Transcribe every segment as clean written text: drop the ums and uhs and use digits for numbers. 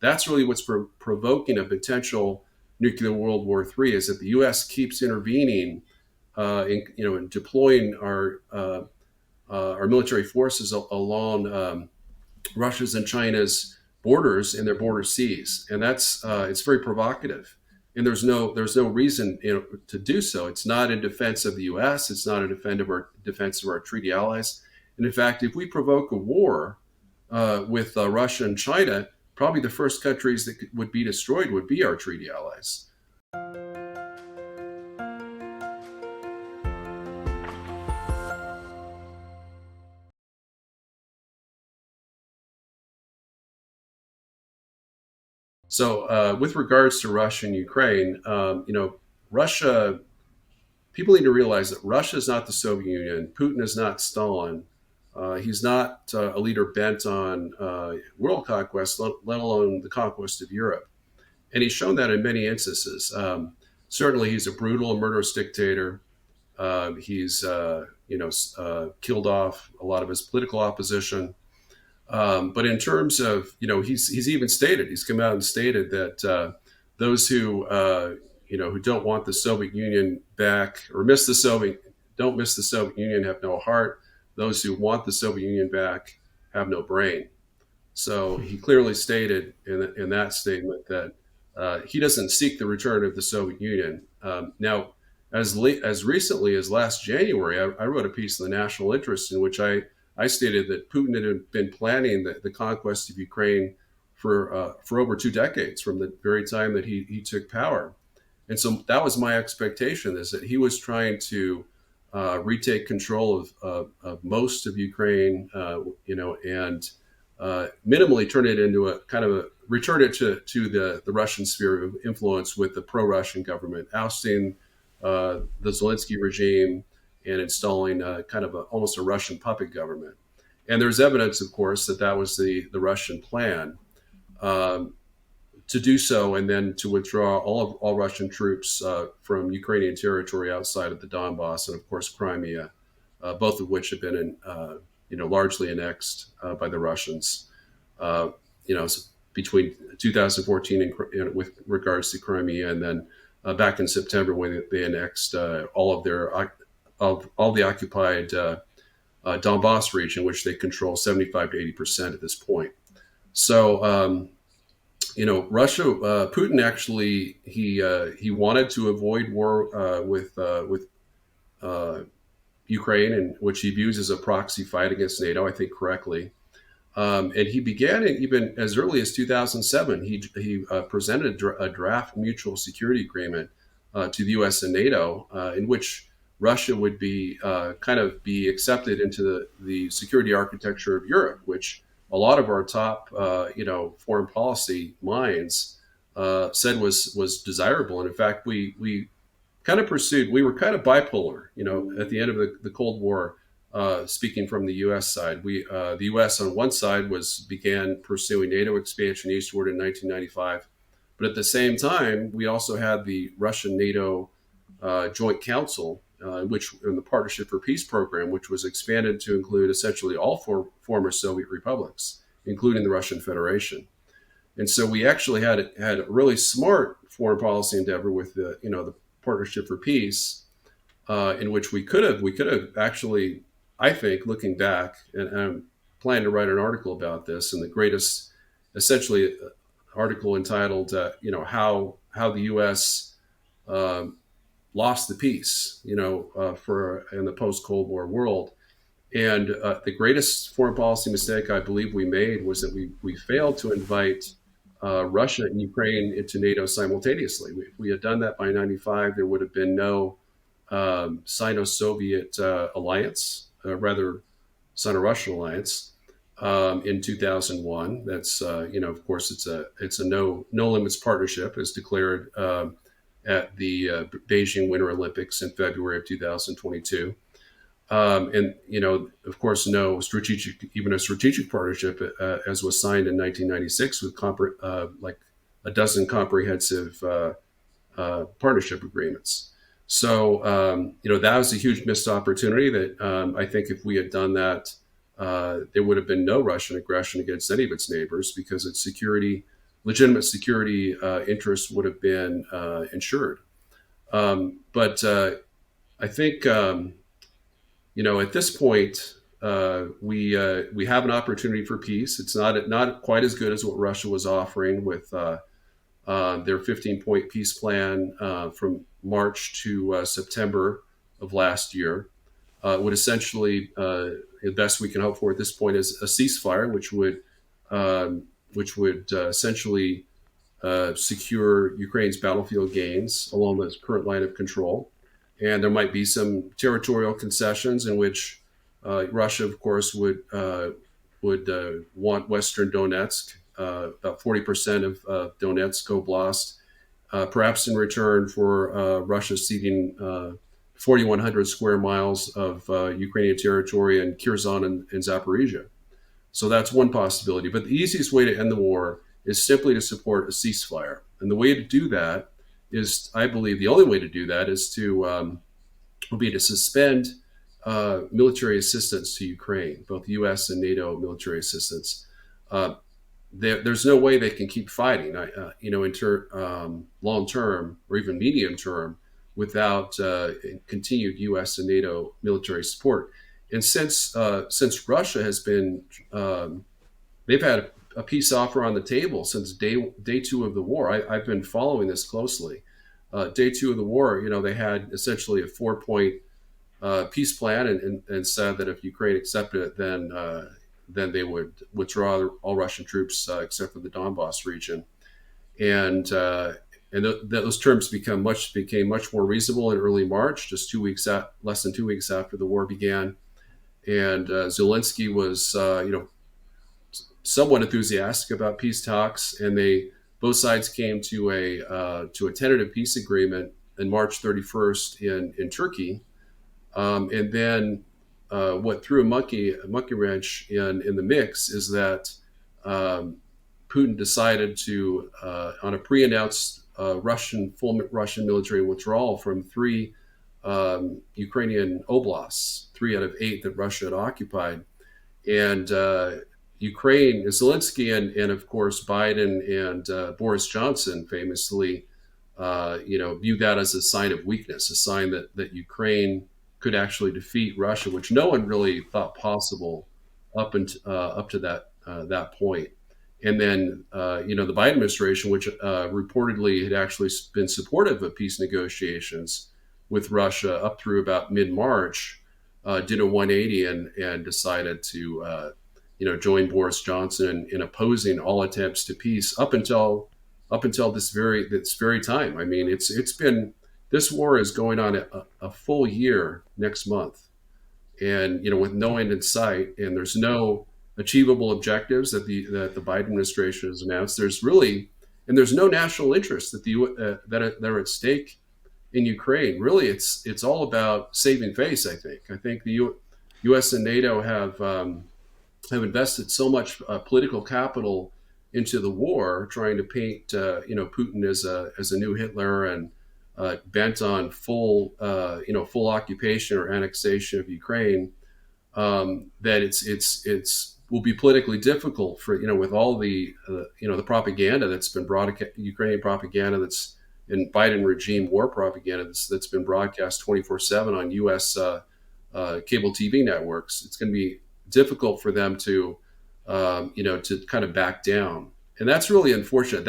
that's really what's provoking a potential nuclear World War III, is that the U.S. keeps intervening in deploying our military forces along Russia's and China's borders and their border seas, and that's it's very provocative. And there's no reason to do so. It's not in defense of the U.S. It's not in defense of our treaty allies. And in fact, if we provoke a war with Russia and China, probably the first countries that would be destroyed would be our treaty allies. So, with regards to Russia and Ukraine, Russia, people need to realize that Russia is not the Soviet Union. Putin is not Stalin. He's not a leader bent on world conquest, let alone the conquest of Europe. And he's shown that in many instances. Certainly, he's a brutal and murderous dictator. He's killed off a lot of his political opposition. But in terms of, he's even stated, he's come out and stated that those who don't want the Soviet Union back or don't miss the Soviet Union have no heart. Those who want the Soviet Union back have no brain. So he clearly stated in that statement that he doesn't seek the return of the Soviet Union. Now, as recently as last January, I wrote a piece in the National Interest in which I stated that Putin had been planning the conquest of Ukraine for over 2 decades, from the very time that he took power. And so that was my expectation, is that he was trying to retake control of most of Ukraine, and minimally turn it into return it to the Russian sphere of influence with the pro-Russian government, ousting the 𝗔𝗯ance𝘂𝘂𝘁𝘁 regime and installing almost a Russian puppet government. And there's evidence, of course, that was the Russian plan, to do so, and then to withdraw all Russian troops from Ukrainian territory outside of the Donbass and, of course, Crimea, both of which have been largely annexed by the Russians. Between 2014 and with regards to Crimea, and then back in September when they annexed all the occupied Donbass region, which they control 75 to 80% at this point. So, Russia, Putin actually he wanted to avoid war with Ukraine, and which he views as a proxy fight against NATO, I think correctly. And he began it even as early as 2007. He presented a draft mutual security agreement to the US and NATO, in which Russia would be be accepted into the security architecture of Europe, which a lot of our top foreign policy minds said was desirable. And in fact, we kind of pursued. We were kind of bipolar, at the end of the Cold War. Speaking from the U.S. side, the U.S. on one side began pursuing NATO expansion eastward in 1995, but at the same time, we also had the Russian-NATO Joint Council, in the Partnership for Peace program, which was expanded to include essentially all former Soviet republics, including the Russian Federation. And so we actually had a really smart foreign policy endeavor with the Partnership for Peace, in which we could have actually, I think, looking back, and I'm planning to write an article about this, and the greatest, essentially, article entitled, how the U.S. Lost the peace, in the post-Cold War world. And the greatest foreign policy mistake I believe we made was that we failed to invite Russia and Ukraine into NATO simultaneously. If we had done that by 95, there would have been no Sino-Soviet alliance, rather Sino-Russian alliance in 2001. That's of course it's a no limits partnership as declared at the Beijing Winter Olympics in February of 2022. And of course, no strategic partnership as was signed in 1996 with like a dozen comprehensive partnership agreements. So, that was a huge missed opportunity that I think if we had done that, there would have been no Russian aggression against any of its neighbors, because its security legitimate security interests would have been ensured. But I think at this point we have an opportunity for peace. It's not quite as good as what Russia was offering with their 15-point peace plan from March to September of last year. Would essentially, the best we can hope for at this point is a ceasefire, which would essentially secure Ukraine's battlefield gains along the current line of control. And there might be some territorial concessions in which Russia, of course, would want Western Donetsk, about 40% of Donetsk Oblast, perhaps in return for Russia ceding 4,100 square miles of Ukrainian territory in 𝗓𝗲𝘂𝘁𝗂𝘁 and Zaporizhia. So that's one possibility. But the easiest way to end the war is simply to support a ceasefire. And the way to do that is, I believe, the only way to do that is to suspend military assistance to Ukraine, both U.S. and NATO military assistance. There's no way they can keep fighting, long term or even medium term, without continued U.S. and NATO military support. And since Russia has been, they've had a peace offer on the table since day two of the war. I've been following this closely. Day two of the war, they had essentially a 4-point peace plan and said that if Ukraine accepted it, then they would withdraw all Russian troops except for the Donbass region. And those terms became much more reasonable in early March, just less than 2 weeks after the war began. And Zelensky was, somewhat enthusiastic about peace talks, and both sides came to a tentative peace agreement on March 31st in Turkey. And then what threw a monkey wrench in the mix is that Putin decided to, on a pre-announced full Russian military withdrawal from 3 Ukrainian oblasts, 3 out of 8 that Russia had occupied. And Ukraine, Zelensky and of course Biden and Boris Johnson famously, viewed that as a sign of weakness, a sign that Ukraine could actually defeat Russia, which no one really thought possible up to that point. And then, the Biden administration, which reportedly had actually been supportive of peace negotiations with Russia up through about mid-March, did a 180 and decided to, join Boris Johnson in opposing all attempts to peace up until this very time. I mean, this war is going on a full year next month, and with no end in sight, and there's no achievable objectives that the Biden administration has announced. There's no national interest that are at stake in Ukraine. Really, it's all about saving face. I think the U.S. and NATO have invested so much political capital into the war, trying to paint Putin as a new Hitler and bent on full occupation or annexation of Ukraine, that it's will be politically difficult for with all the the propaganda that's been Ukrainian propaganda and Biden regime war propaganda that's been broadcast 24/7 on U.S. Cable TV networks. It's going to be difficult for them to kind of back down, and that's really unfortunate.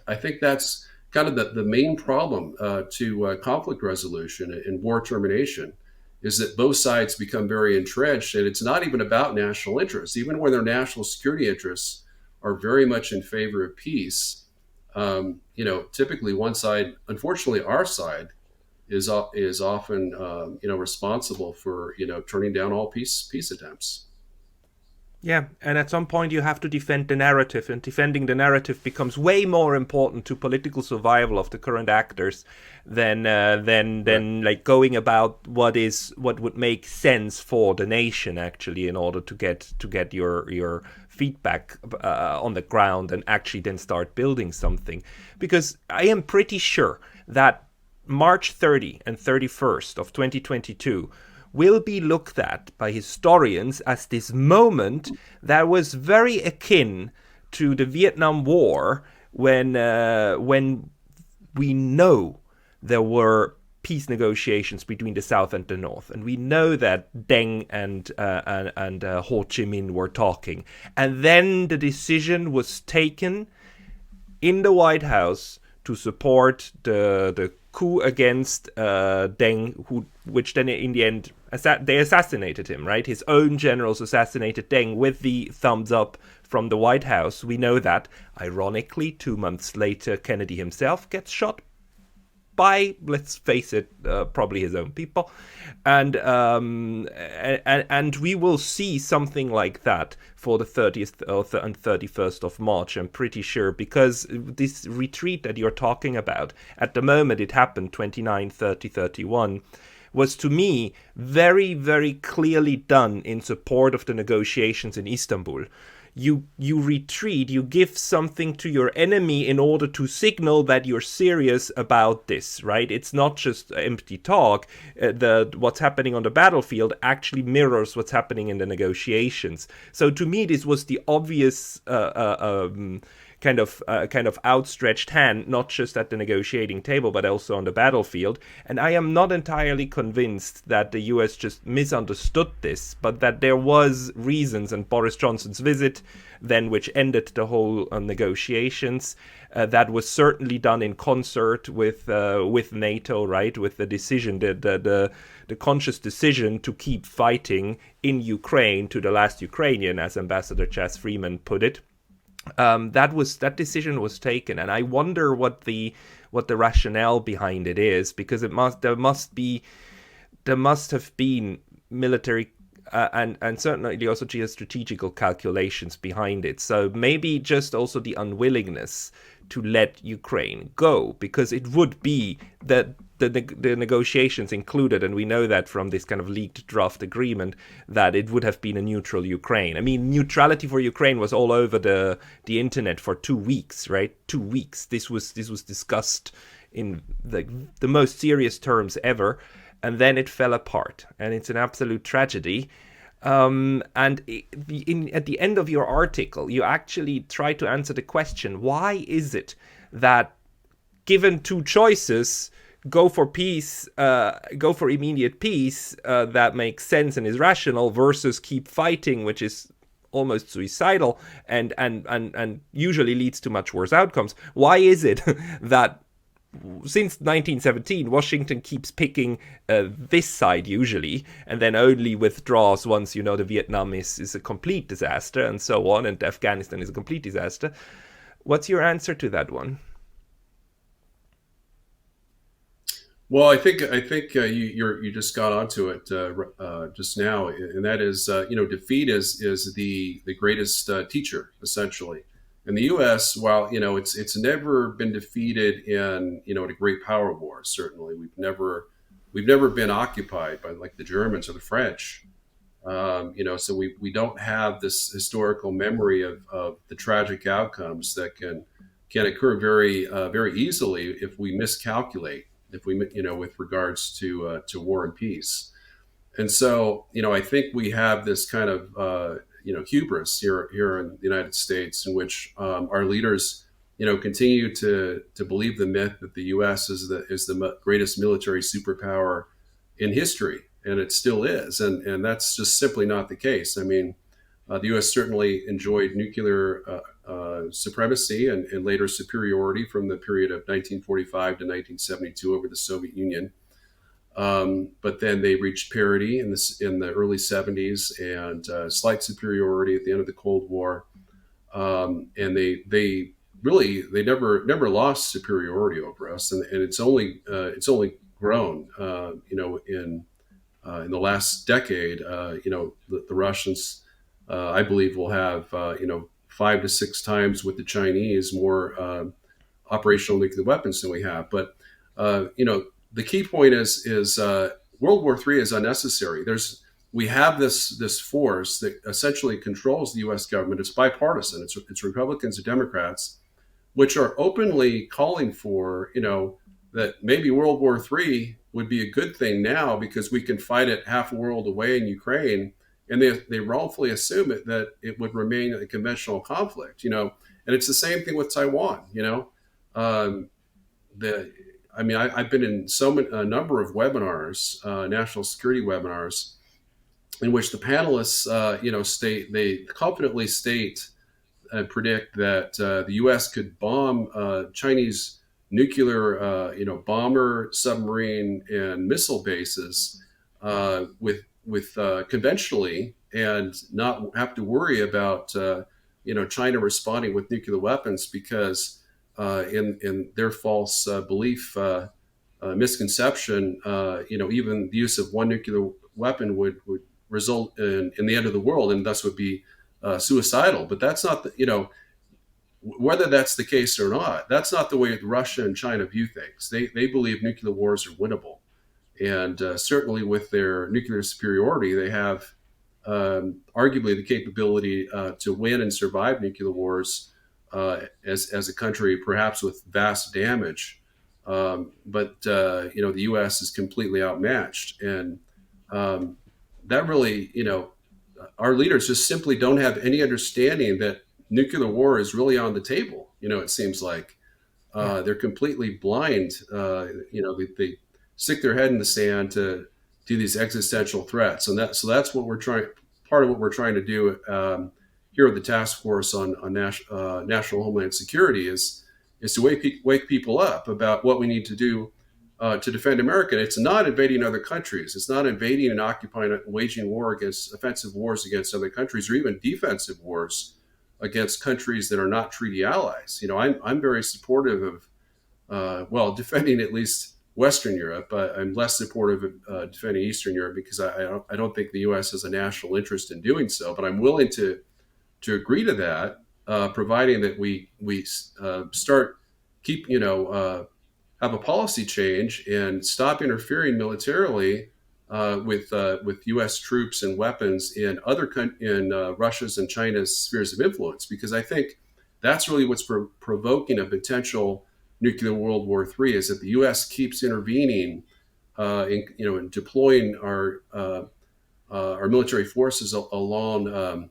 I think that's kind of the main problem to conflict resolution and war termination, is that both sides become very entrenched, and it's not even about national interests. Even when their national security interests are very much in favor of peace, typically one side, unfortunately our side, is often responsible for turning down all peace attempts. Yeah, and at some point you have to defend the narrative, and defending the narrative becomes way more important to political survival of the current actors than like going about what would make sense for the nation actually, in order to get your feedback on the ground and actually then start building something. Because I am pretty sure that March 30 and 31st of 2022 will be looked at by historians as this moment that was very akin to the Vietnam War, when we know there were peace negotiations between the South and the North, and we know that Deng and Ho Chi Minh were talking, and then the decision was taken in the White House to support the coup against Deng, which then in the end they assassinated him, right? His own generals assassinated Deng with the thumbs up from the White House. We know that. Ironically, 2 months later, Kennedy himself gets shot by, let's face it, probably his own people, and we will see something like that for the 30th and 31st of March. I'm pretty sure, because this retreat that you're talking about, at the moment it happened 29, 30, 31, was to me very, very clearly done in support of the negotiations in Istanbul. You retreat, you give something to your enemy in order to signal that you're serious about this, right? It's not just empty talk. What's happening on the battlefield actually mirrors what's happening in the negotiations. So to me, this was the obvious kind of outstretched hand, not just at the negotiating table, but also on the battlefield. And I am not entirely convinced that the US just misunderstood this, but that there was reasons, and Boris Johnson's visit then, which ended the whole negotiations, that was certainly done in concert with NATO, right? With the decision, the conscious decision to keep fighting in Ukraine to the last Ukrainian, as Ambassador Chas Freeman put it. That decision was taken, and I wonder what the rationale behind it is, because there must have been military and certainly also geostrategical calculations behind it. So maybe just also the unwillingness to let Ukraine go, because it would be that the negotiations included, and we know that from this kind of leaked draft agreement, that it would have been a neutral Ukraine. I mean, neutrality for Ukraine was all over the internet for 2 weeks, right? 2 weeks. This was discussed in the most serious terms ever, and then it fell apart, and it's an absolute tragedy. And at the end of your article, you actually try to answer the question: why is it that, given two choices, go for peace, go for immediate peace, that makes sense and is rational, versus keep fighting, which is almost suicidal and usually leads to much worse outcomes? Why is it that since 1917, Washington keeps picking this side usually, and then only withdraws once, the Vietnam is a complete disaster, and so on, and Afghanistan is a complete disaster? What's your answer to that one? Well, I think you just got onto it just now, and that is defeat is the greatest teacher, essentially. In the U.S., while it's never been defeated in a great power war. Certainly, we've never been occupied by, like, the Germans or the French. So we don't have this historical memory of the tragic outcomes that can occur very very easily if we miscalculate, if we with regards to war and peace. And so I think we have this kind of hubris here in the United States, in which our leaders continue to believe the myth that the U.S. is the greatest military superpower in history, and it still is, and that's just simply not the case. I mean, the U.S. certainly enjoyed nuclear supremacy and later superiority from the period of 1945 to 1972 over the Soviet Union. But then they reached parity in the early 70s, and slight superiority at the end of the Cold War. And they never lost superiority over us, and it's only grown. In the last decade, the Russians, I believe, will have 5 to 6 times with the Chinese more operational nuclear weapons than we have. But the key point is World War III is unnecessary. We have this force that essentially controls the U.S. government. It's bipartisan. It's Republicans and Democrats, which are openly calling for that maybe World War III would be a good thing now, because we can fight it half a world away in Ukraine, and they wrongfully assume that it would remain a conventional conflict. And it's the same thing with Taiwan. Um, I've been in a number of webinars, national security webinars, in which the panelists, they confidently state and predict that the U.S. could bomb Chinese nuclear, bomber, submarine, and missile bases with conventionally, and not have to worry about China responding with nuclear weapons, because in their false belief, misconception, even the use of one nuclear weapon would result in the end of the world, and thus would be suicidal. But that's not whether that's the case or not, that's not the way Russia and China view things. They believe nuclear wars are winnable. And certainly with their nuclear superiority, they have arguably the capability to win and survive nuclear wars as a country, perhaps with vast damage. But the U.S. is completely outmatched. And that really, our leaders just simply don't have any understanding that nuclear war is really on the table. It seems like they're completely blind. They stick their head in the sand to do these existential threats, and that's what we're trying. Part of what we're trying to do here at the task force on National and Homeland Security is to wake people up about what we need to do to defend America. It's not invading other countries. It's not invading and occupying, waging offensive wars against other countries, or even defensive wars against countries that are not treaty allies. I'm very supportive of, defending at least Western Europe. I'm less supportive of defending Eastern Europe, because I don't think the U.S. has a national interest in doing so. But I'm willing to agree to that, providing that we have a policy change and stop interfering militarily with U.S. troops and weapons in Russia's and China's spheres of influence, because I think that's really what's provoking a potential nuclear World War III, is that the U.S. keeps intervening in deploying our military forces along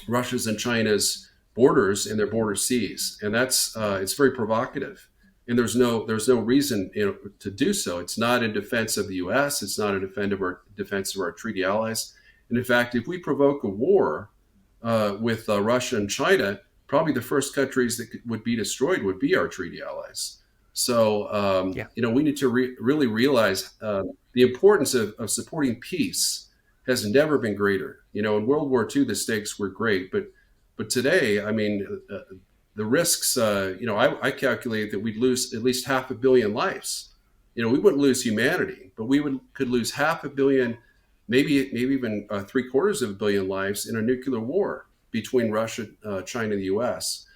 Russia's and China's borders and their border seas, and that's it's very provocative. And there's no reason to do so. It's not in defense of the U.S. It's not in defense of our treaty allies. And in fact, if we provoke a war with Russia and China, probably the first countries that would be destroyed would be our treaty allies. So we need to really realize the importance of supporting peace has never been greater. In World War II, the stakes were great, but today, the risks, I calculate that we'd lose at least 500 million lives. We wouldn't lose humanity, but we could lose 500 million, maybe even 750 million lives in a nuclear war between Russia, China, and the U.S.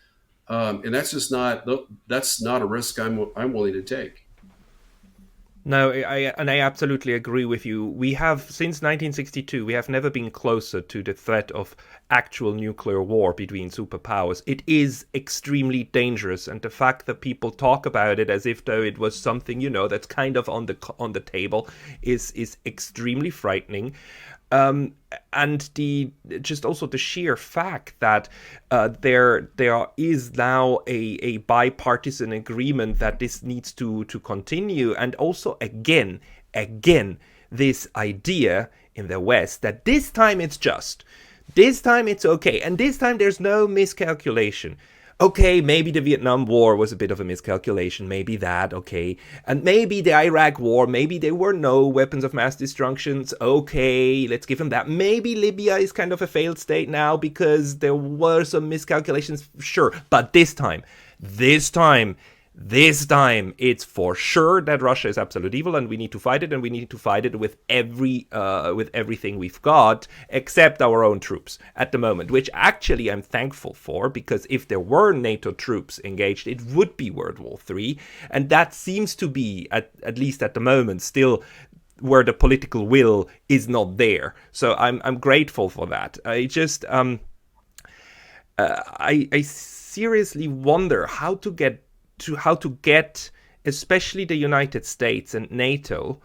And that's not a risk I'm willing to take. No, I absolutely agree with you. We have, since 1962, we have never been closer to the threat of actual nuclear war between superpowers. It is extremely dangerous, and the fact that people talk about it as if though it was something, that's kind of on the table is extremely frightening. And also the sheer fact that there is now a bipartisan agreement that this needs to continue, and also again this idea in the West that this time it's just, this time it's okay, and this time there's no miscalculation. Okay, maybe the Vietnam War was a bit of a miscalculation, maybe that, okay. And maybe the Iraq War, maybe there were no weapons of mass destruction, okay, let's give them that. Maybe Libya is kind of a failed state now because there were some miscalculations, sure. But this time, it's for sure that Russia is absolute evil, and we need to fight it, and we need to fight it with everything we've got, except our own troops at the moment, which actually I'm thankful for, because if there were NATO troops engaged, it would be World War III, and that seems to be, at least at the moment, still where the political will is not there. So I'm grateful for that. I just I seriously wonder how to get especially the United States and NATO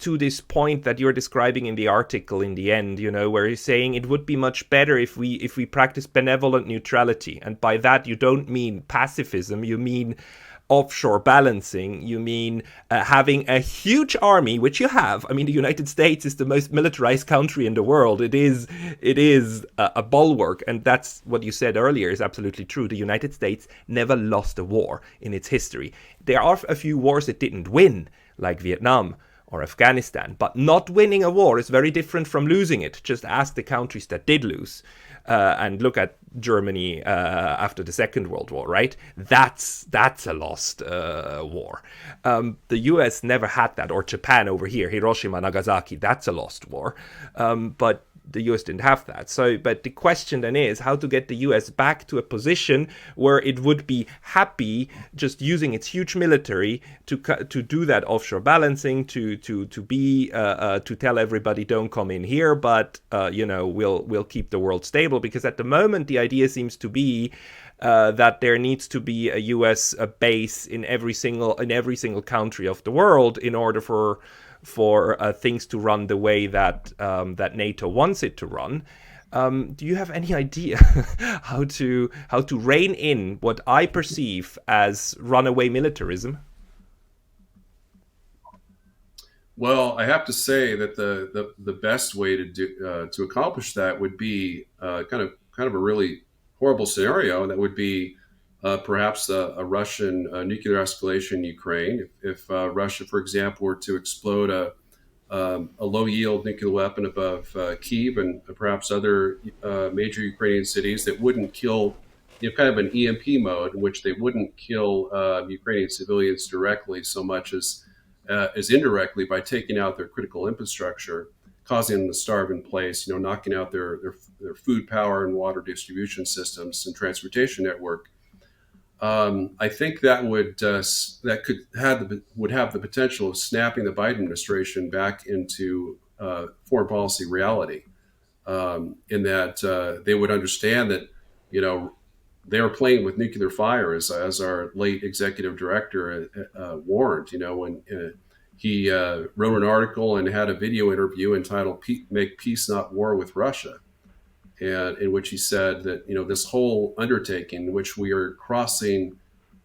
to this point that you're describing in the article in the end, where he's saying it would be much better if we practice benevolent neutrality. And by that, you don't mean pacifism, you mean offshore balancing, you mean having a huge army, which you have. I mean, the United States is the most militarized country in the world. It is a bulwark, and that's what you said earlier is absolutely true. The United States never lost a war in its history. There are a few wars it didn't win, like Vietnam or Afghanistan, but not winning a war is very different from losing it. Just ask the countries that did lose. And look at Germany after the Second World War, right? That's a lost war. The US never had that, or Japan over here, Hiroshima, Nagasaki, that's a lost war. But the US didn't have that. So, but the question then is how to get the US back to a position where it would be happy just using its huge military to do that offshore balancing, to tell everybody don't come in here, but we'll keep the world stable. Because at the moment the idea seems to be that there needs to be a US base in every single country of the world in order for things to run the way that NATO wants it to run. Do you have any idea how to rein in what I perceive as runaway militarism? Well, I have to say that the best way to accomplish that would be kind of a really horrible scenario, and that would be perhaps a Russian nuclear escalation in Ukraine. If Russia, for example, were to explode a low-yield nuclear weapon above Kyiv and perhaps other major Ukrainian cities that wouldn't kill, kind of an EMP mode in which they wouldn't kill Ukrainian civilians directly so much as indirectly by taking out their critical infrastructure, causing them to starve in place, knocking out their food, power, and water distribution systems and transportation network. I think that would have the potential of snapping the Biden administration back into foreign policy reality, in that they would understand that they are playing with nuclear fire, as our late executive director warned. When he wrote an article and had a video interview entitled "Make Peace, Not War with Russia," and in which he said that this whole undertaking, in which we are crossing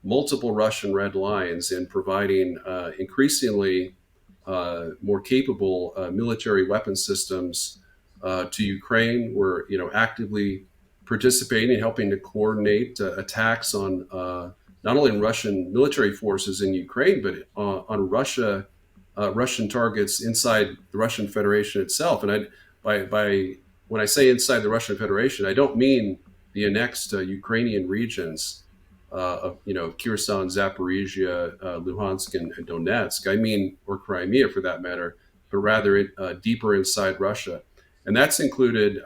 multiple Russian red lines and providing increasingly more capable military weapon systems to Ukraine, we're actively participating and helping to coordinate attacks on not only Russian military forces in Ukraine, but on Russian targets inside the Russian Federation itself. And when I say inside the Russian Federation, I don't mean the annexed Ukrainian regions of Kherson, Zaporizhia, Luhansk, and Donetsk. I mean, or Crimea for that matter, but rather deeper inside Russia. And that's included,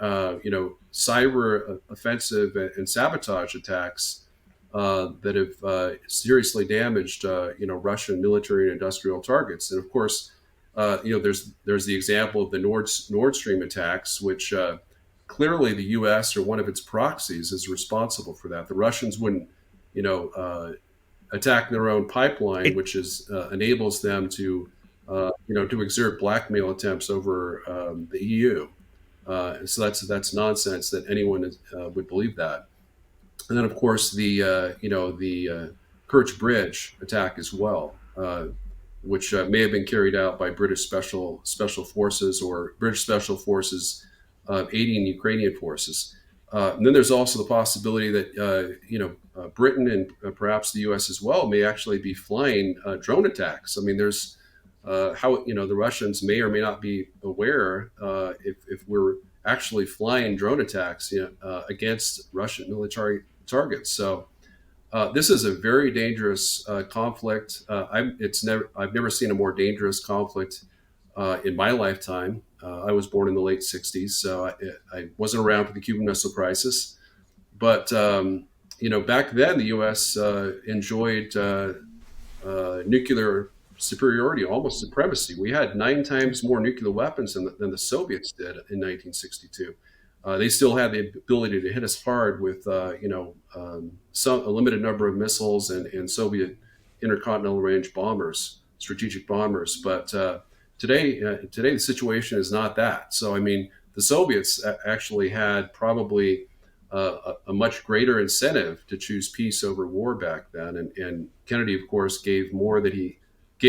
cyber offensive and sabotage attacks that have seriously damaged, Russian military and industrial targets. And of course, there's the example of the Nord Stream attacks, which clearly the U.S. or one of its proxies is responsible for that. The Russians wouldn't, attack their own pipeline, which enables them to exert blackmail attempts over the EU. So that's nonsense that anyone would believe that. And then, of course, the Kerch Bridge attack as well, which may have been carried out by British special forces or British special forces aiding Ukrainian forces. And then there's also the possibility that Britain and perhaps the U.S. as well may actually be flying drone attacks. I mean, there's how the Russians may or may not be aware if we're actually flying drone attacks against Russian military targets. So this is a very dangerous conflict. I've never seen a more dangerous conflict in my lifetime. I was born in the late 60s, so I wasn't around for the Cuban Missile Crisis. But back then the U.S. enjoyed nuclear superiority, almost supremacy. We had 9 times more nuclear weapons than the Soviets did in 1962. They still had the ability to hit us hard with a limited number of missiles and Soviet intercontinental range bombers, strategic bombers. But today the situation is not that. So I mean, the Soviets actually had probably a much greater incentive to choose peace over war back then, and Kennedy, of course, gave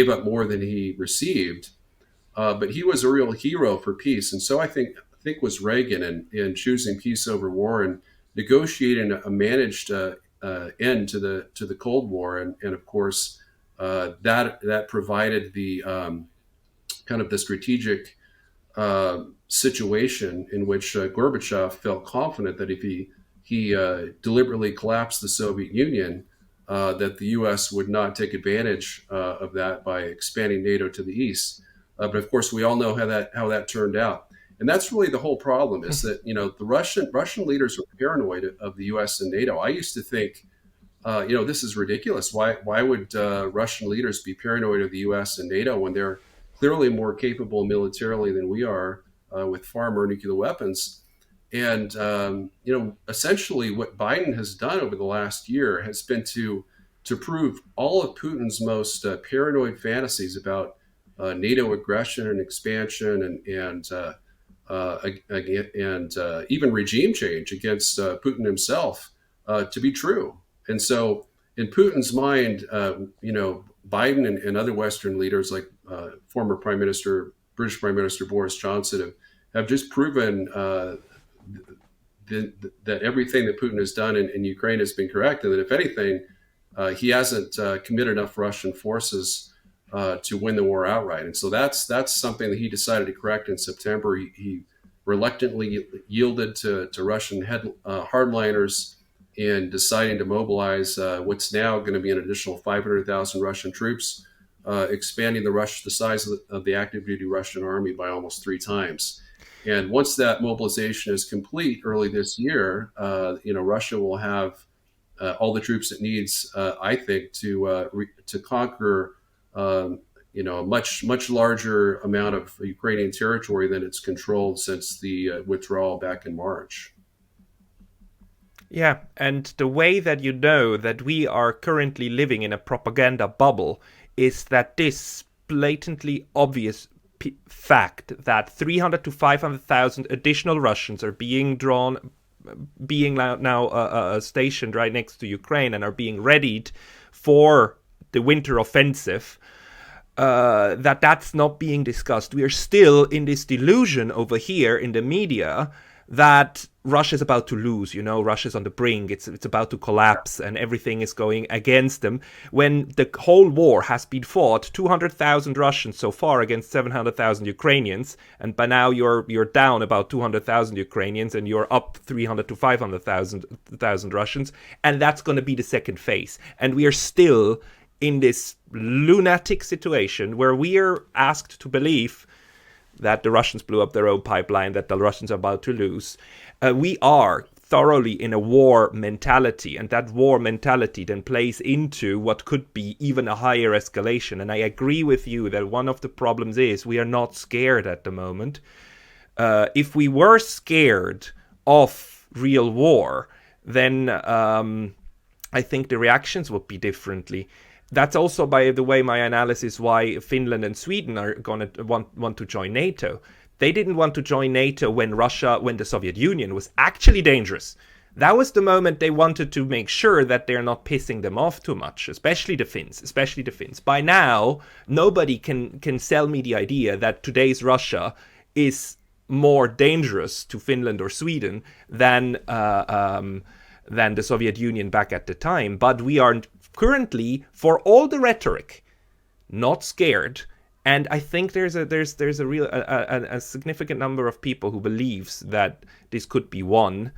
up more than he received, but he was a real hero for peace, and so I think was Reagan in choosing peace over war and negotiating a managed end to the Cold War, and of course that provided the kind of the strategic situation in which Gorbachev felt confident that if he deliberately collapsed the Soviet Union, that the U.S. would not take advantage of that by expanding NATO to the east. But of course, we all know how that turned out, and that's really the whole problem. Is that the Russian leaders are paranoid of the U.S. and NATO. I used to think, this is ridiculous. Why would Russian leaders be paranoid of the U.S. and NATO when they're clearly more capable militarily than we are, with far more nuclear weapons? And essentially, what Biden has done over the last year has been to prove all of Putin's most paranoid fantasies about NATO aggression and expansion and even regime change against Putin himself to be true. And so, in Putin's mind, Biden and other Western leaders, like former British Prime Minister Boris Johnson, have just proven that everything that Putin has done in Ukraine has been correct, and that if anything, he hasn't committed enough Russian forces to win the war outright. And so that's something that he decided to correct in September. He reluctantly yielded to Russian hardliners in deciding to mobilize what's now going to be an additional 500,000 Russian troops, expanding the size of the active duty Russian army by almost 3 times. And once that mobilization is complete early this year, Russia will have all the troops it needs, I think, to conquer a much larger amount of Ukrainian territory than it's controlled since the withdrawal back in March. Yeah, and the way that you know that we are currently living in a propaganda bubble is that this blatantly obvious fact that 300 to 500,000 additional Russians are being now stationed right next to Ukraine and are being readied for the winter offensive, that's not being discussed. We are still in this delusion over here in the media that Russia's about to lose, Russia's on the brink, it's about to collapse and everything is going against them, when the whole war has been fought, 200,000 Russians so far against 700,000 Ukrainians, and by now you're down about 200,000 Ukrainians and you're up 300 to 500,000 Russians, and that's going to be the second phase. And we are still in this lunatic situation where we are asked to believe that the Russians blew up their own pipeline, that the Russians are about to lose. We are thoroughly in a war mentality, and that war mentality then plays into what could be even a higher escalation. And I agree with you that one of the problems is we are not scared at the moment. If we were scared of real war, then I think the reactions would be differently. That's also, by the way, my analysis why Finland and Sweden are going to want to join NATO. They didn't want to join NATO when the Soviet Union was actually dangerous. That was the moment they wanted to make sure that they're not pissing them off too much, especially the Finns. By now, nobody can sell me the idea that today's Russia is more dangerous to Finland or Sweden than the Soviet Union back at the time. But we are currently, for all the rhetoric, not scared, and I think there's a real a significant number of people who believes that this could be won,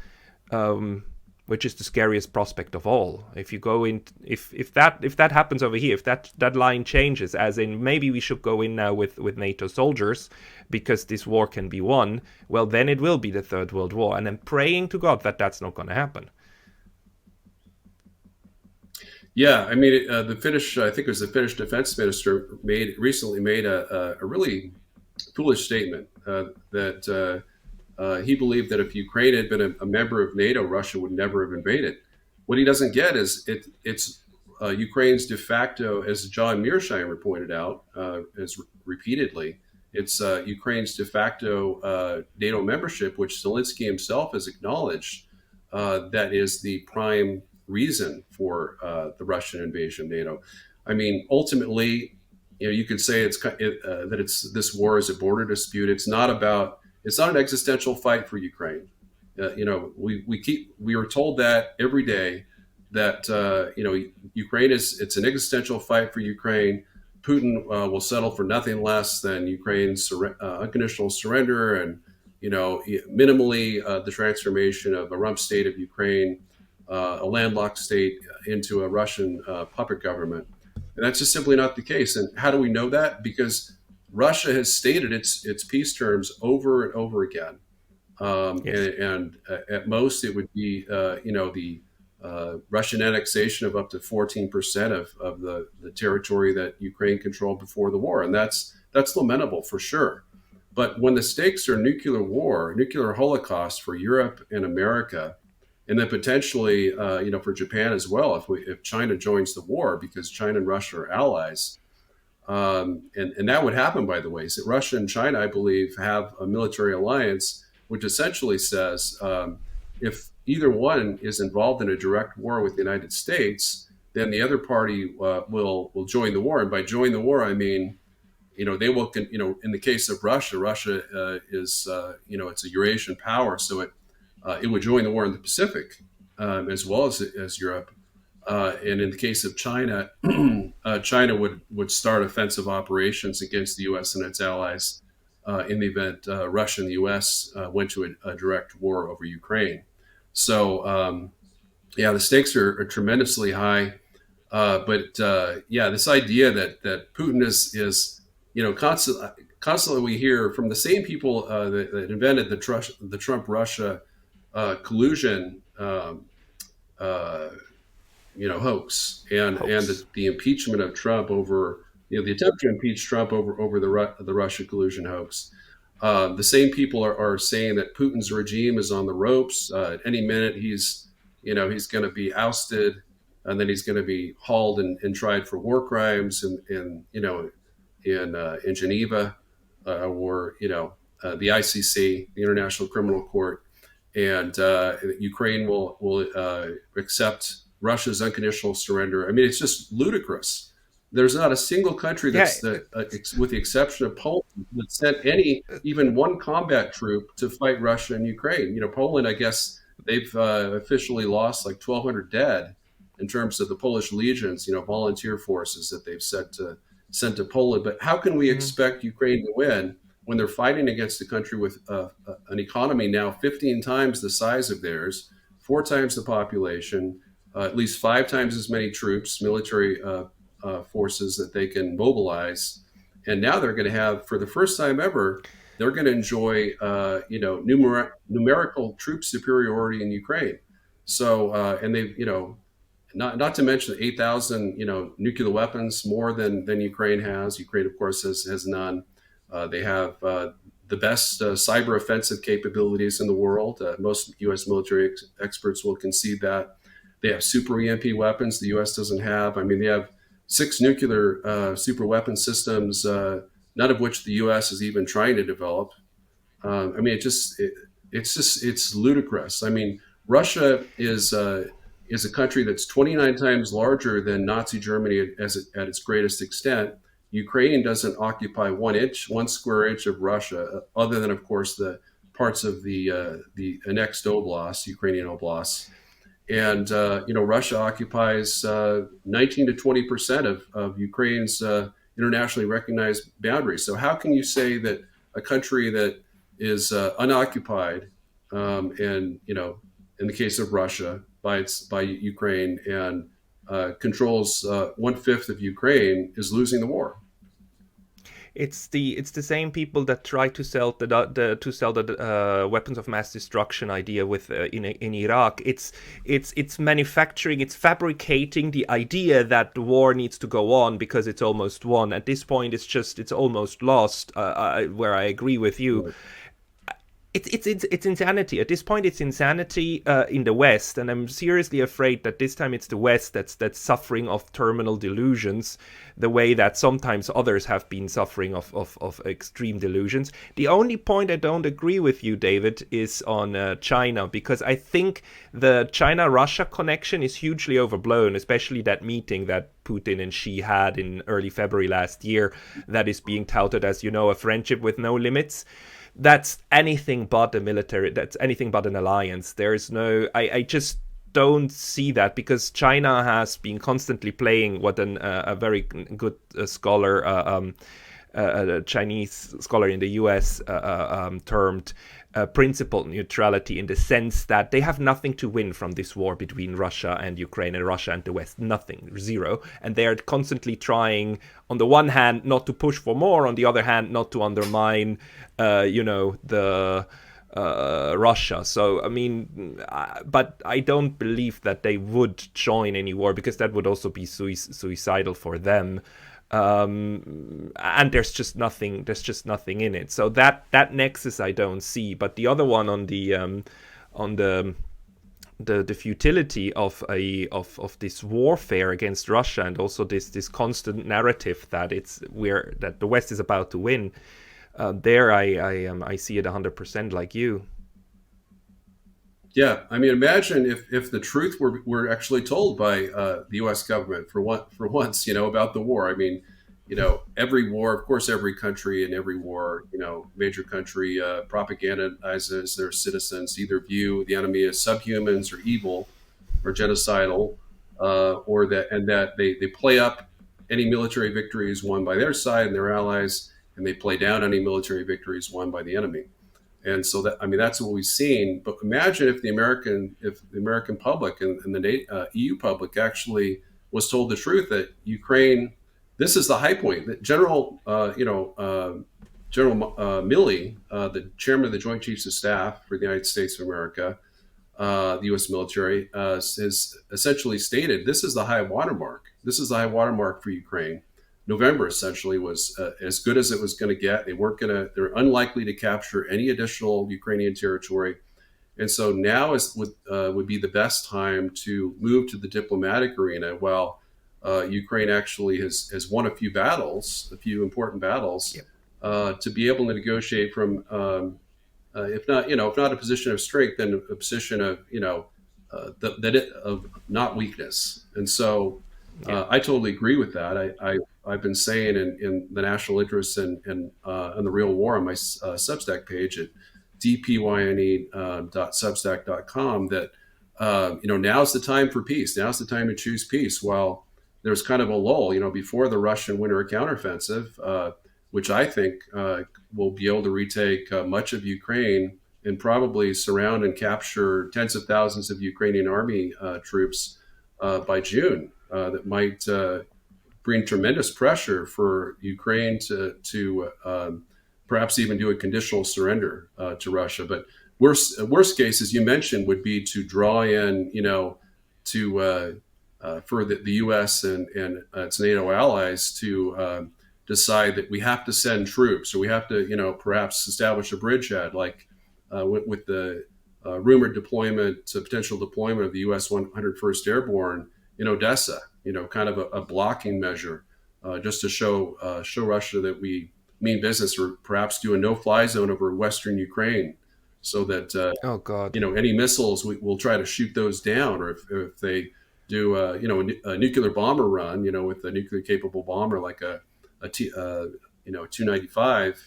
which is the scariest prospect of all. If you go in, if that happens over here, if that line changes, as in maybe we should go in now with NATO soldiers because this war can be won, well then it will be the Third World War, and I'm praying to God that that's not going to happen. Yeah, I mean, I think it was the Finnish defense minister recently made a really foolish statement that he believed that if Ukraine had been a member of NATO, Russia would never have invaded. What he doesn't get is it's Ukraine's de facto, as 𝗔𝗯ance_𝘂𝘁𝘁𝘁 pointed out, as repeatedly, It's Ukraine's de facto NATO membership, which Zelensky himself has acknowledged that is the prime reason for the Russian invasion of NATO. I mean, ultimately, you could say that it's this war is a border dispute. It's not an existential fight for Ukraine. We were told that every day that Ukraine it's an existential fight for Ukraine. Putin will settle for nothing less than Ukraine's unconditional surrender and minimally the transformation of a rump state of Ukraine, a landlocked state, into a Russian puppet government. And that's just simply not the case. And how do we know that? Because Russia has stated its peace terms over and over again. Yes. And at most, it would be, the Russian annexation of up to 14% of the territory that Ukraine controlled before the war. And that's lamentable for sure. But when the stakes are nuclear war, nuclear holocaust for Europe and America, and then potentially, for Japan as well, if China joins the war, because China and Russia are allies, and that would happen, by the way. So Russia and China, I believe, have a military alliance, which essentially says if either one is involved in a direct war with the United States, then the other party will join the war. And by join the war, I mean, they will, in the case of Russia is, it's a Eurasian power, so it would join the war in the Pacific as well as Europe. And in the case of China, China would start offensive operations against the U.S. and its allies in the event Russia and the U.S. Went to a direct war over Ukraine. So, the stakes are tremendously high. But this idea that Putin is constantly we hear from the same people that invented the Trump-Russia collusion hoax and the impeachment of Trump over the attempt to impeach Trump over the Russia collusion hoax. The same people are saying that Putin's regime is on the ropes. At any minute, he's going to be ousted, and then he's going to be hauled and tried for war crimes in Geneva or the ICC, the International Criminal Court, and Ukraine will accept Russia's unconditional surrender. I mean, it's just ludicrous. There's not a single country with the exception of Poland, that sent even one combat troop to fight Russia and Ukraine. Poland, I guess they've officially lost like 1,200 dead in terms of the Polish legions, volunteer forces that they've sent to Poland. But how can we expect Ukraine to win when they're fighting against a country with an economy now 15 times the size of theirs, 4 times the population, at least 5 times as many troops, military forces that they can mobilize, and now they're going to have, for the first time ever, they're going to enjoy, numerical troop superiority in Ukraine. So, and they've, not to mention 8,000, nuclear weapons more than Ukraine has. Ukraine, of course, has none. They have the best cyber offensive capabilities in the world. Most U.S. military experts will concede that. They have super EMP weapons the U.S. doesn't have. I mean, they have 6 nuclear super weapon systems, none of which the U.S. is even trying to develop. I mean, it's ludicrous. I mean, Russia is a country that's 29 times larger than Nazi Germany at its greatest extent. Ukraine doesn't occupy 1 square inch of Russia, other than, of course, the parts of the annexed oblasts, Ukrainian oblasts. And, Russia occupies 19 to 20% of Ukraine's internationally recognized boundaries. So how can you say that a country that is unoccupied, and, in the case of Russia, by Ukraine and controls 1/5 of Ukraine, is losing the war? It's the same people that try to sell the weapons of mass destruction idea with in Iraq. It's manufacturing, it's fabricating the idea that the war needs to go on because it's almost won. At this point, it's almost lost. Where I agree with you. it's insanity. At this point, it's insanity in the West, and I'm seriously afraid that this time it's the West that's suffering of terminal delusions, the way that sometimes others have been suffering of extreme delusions. The only point I don't agree with you, David, is on China, because I think the China-Russia connection is hugely overblown, especially that meeting that Putin and Xi had in early February last year, that is being touted as, a friendship with no limits. That's anything but a military, that's anything but an alliance. There's no, I just don't see that, because China has been constantly playing what a very good scholar, a Chinese scholar in the US termed principled neutrality, in the sense that they have nothing to win from this war between Russia and Ukraine and Russia and the West. Nothing, zero. And they are constantly trying, on the one hand, not to push for more, on the other hand, not to undermine, the Russia. So, I mean, but I don't believe that they would join any war, because that would also be suicidal for them. And there's just nothing in it. So that nexus I don't see. But the other one on the futility of this warfare against Russia, and also this constant narrative that that the West is about to win. There I see it 100% like you. Yeah, I mean, imagine if the truth were actually told by the U.S. government for once, about the war. I mean, every war, of course, every country in every war, major country propagandizes their citizens, either view the enemy as subhumans or evil or genocidal, or that they play up any military victories won by their side and their allies, and they play down any military victories won by the enemy. And so that's what we've seen. But imagine if the American public and the EU public actually was told the truth, that Ukraine, this is the high point. That General Milley, the chairman of the Joint Chiefs of Staff for the United States of America, the U.S. military, has essentially stated this is the high watermark. This is the high watermark for Ukraine. November essentially was as good as it was going to get. They're unlikely to capture any additional Ukrainian territory. And so now would be the best time to move to the diplomatic arena, while Ukraine actually has won a few important battles, yep. To be able to negotiate from, if not a position of strength, then a position of, of not weakness. And so I totally agree with that. I've been saying in the national interest and the real war on my Substack page at 𝗡𝗲𝘂𝘂𝘁𝗋.substack.com that now's the time for peace. Now's the time to choose peace. While there's kind of a lull, before the Russian winter counteroffensive, which I think will be able to retake much of Ukraine and probably surround and capture tens of thousands of Ukrainian army troops by June. That might bring tremendous pressure for Ukraine to perhaps even do a conditional surrender to Russia. But worst case, as you mentioned, would be to draw in, for the U.S. and its NATO allies to decide that we have to send troops, or we have to, perhaps establish a bridgehead, like with the rumored potential deployment of the U.S. 101st Airborne in Odessa, kind of a blocking measure, just to show Russia that we mean business, or perhaps do a no-fly zone over Western Ukraine, so that oh God, any missiles we'll try to shoot those down, or if they do a nuclear bomber run, with a nuclear capable bomber like a 𝗔𝗯𝘂𝘁𝗁,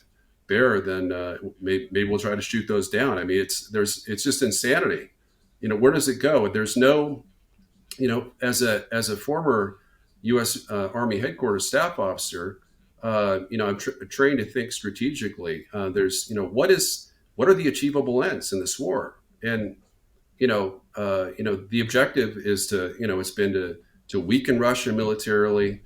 Bear, then maybe we'll try to shoot those down. I mean, it's just insanity. Where does it go? There's no, as a former U.S. Army headquarters staff officer, I'm trained to think strategically. There's, what are the achievable ends in this war? And the objective is to, it's been to weaken Russia militarily,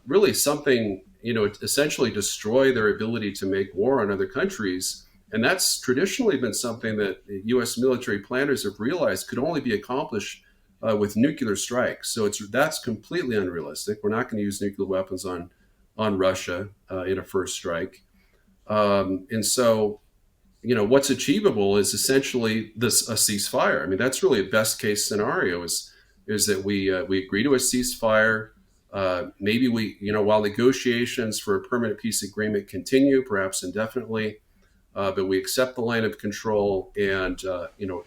really something, essentially destroy their ability to make war on other countries. And that's traditionally been something that U.S. military planners have realized could only be accomplished with nuclear strikes. So that's completely unrealistic. We're not going to use nuclear weapons on Russia in a first strike. And so, what's achievable is essentially a ceasefire. I mean, that's really a best case scenario is that we agree to a ceasefire. Maybe while negotiations for a permanent peace agreement continue, perhaps indefinitely, but we accept the line of control, and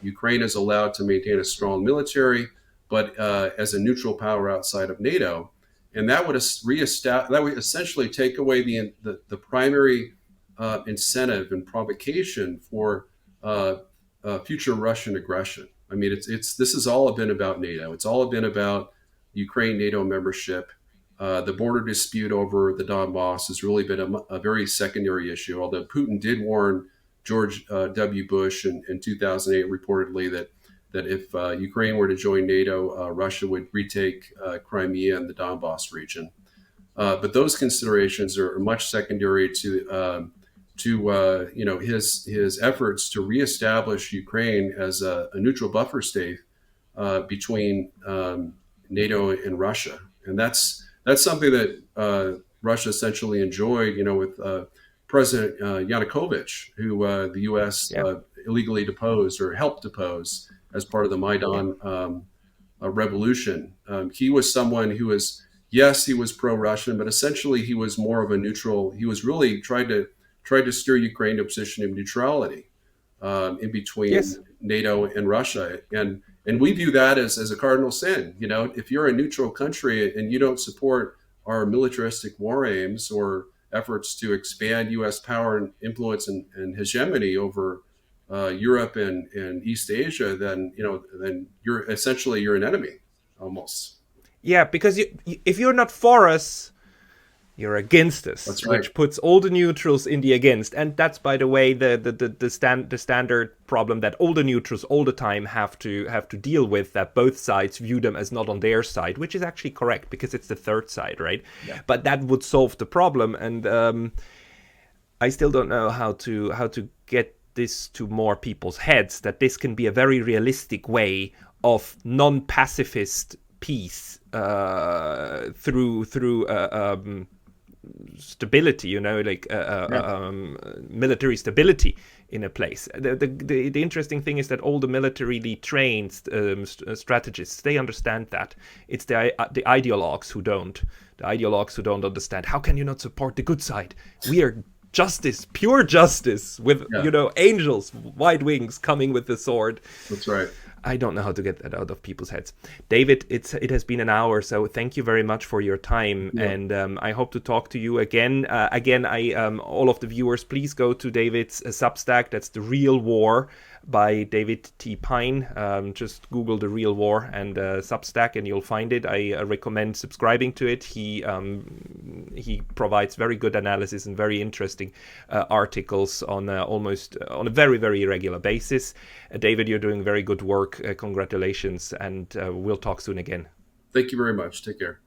Ukraine is allowed to maintain a strong military, but as a neutral power outside of NATO, and that would essentially take away the primary incentive and provocation for future Russian aggression. I mean, this has all been about NATO. It's all been about Ukraine NATO membership. The border dispute over the Donbass has really been a very secondary issue, although Putin did warn George W. Bush in 2008 reportedly that if Ukraine were to join NATO, Russia would retake Crimea and the Donbass region. But those considerations are much secondary to his efforts to reestablish Ukraine as a neutral buffer state between NATO and Russia, and that's something that Russia essentially enjoyed, with President 𝗏𝗏𝘂𝘂𝘁𝘂𝘁, who the U.S. illegally deposed or helped depose as part of the Maidan revolution. He was someone who was, yes, he was pro-Russian, but essentially he was more of a neutral. He was really tried to steer Ukraine to a position of neutrality in between NATO and Russia. And we view that as a cardinal sin. If you're a neutral country and you don't support our militaristic war aims or efforts to expand U.S. power and influence and hegemony over Europe and East Asia, then you're an enemy, almost. Yeah, because if you're not for us, you're against us. That's right. Which puts all the neutrals in the against, and that's, by the way, the standard problem that all the neutrals all the time have to deal with. That both sides view them as not on their side, which is actually correct because it's the third side, right? Yeah. But that would solve the problem, and I still don't know how to get this to more people's heads, that this can be a very realistic way of non-pacifist peace through stability, military stability in a place. The interesting thing is that all the militarily trained strategists, they understand that. It's the ideologues who don't. The ideologues who don't understand. How can you not support the good side? We are justice, pure justice, with angels, wide wings coming with the sword. That's right. I don't know how to get that out of people's heads. David, it has been an hour, so thank you very much for your time, and I hope to talk to you again. All of the viewers, please go to David's Substack. That's The Real War by David T Pyne. Just Google The Real War and Substack, and you'll find it. I recommend subscribing to it. He provides very good analysis and very interesting articles on a very, very regular basis. David, you're doing very good work. Congratulations, and we'll talk soon again. Thank you very much. Take care.